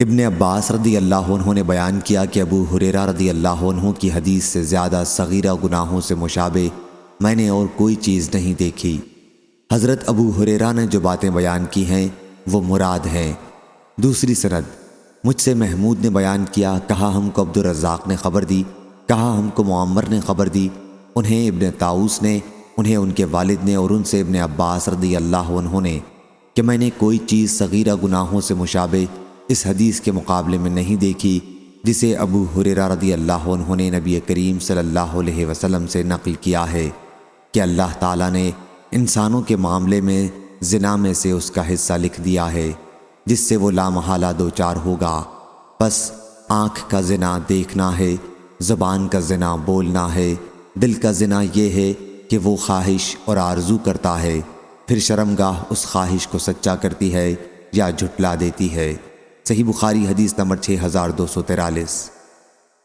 ابن عباس رضی اللہ عنہ نے بیان کیا کہ ابو ہریرہ رضی اللہ عنہ کی حدیث سے زیادہ صغیرہ گناہوں سے مشابہ میں نے اور کوئی چیز نہیں دیکھی۔ حضرت ابو ہریرہ نے جو باتیں بیان کی ہیں وہ مراد ہیں۔ دوسری سند، مجھ سے محمود نے بیان کیا، کہا ہم کو عبد الرزاق نے خبر دی، کہا ہم کو معمر نے خبر دی، انہیں ابن طاؤس نے، انہیں ان کے والد نے، اور ان سے ابن عباس رضی اللہ عنہ نے کہ میں نے کوئی چیز صغیرہ گناہوں سے مشابہ اس حدیث کے مقابلے میں نہیں دیکھی جسے ابو ہریرہ رضی اللہ عنہ نے نبی کریم صلی اللہ علیہ وسلم سے نقل کیا ہے کہ اللہ تعالیٰ نے انسانوں کے معاملے میں زنا میں سے اس کا حصہ لکھ دیا ہے جس سے وہ لامحالہ دوچار ہوگا۔ پس آنکھ کا زنا دیکھنا ہے، زبان کا زنا بولنا ہے، دل کا زنا یہ ہے کہ وہ خواہش اور آرزو کرتا ہے، پھر شرمگاہ اس خواہش کو سچا کرتی ہے یا جھٹلا دیتی ہے۔ صحیح بخاری حدیث نمبر 6243۔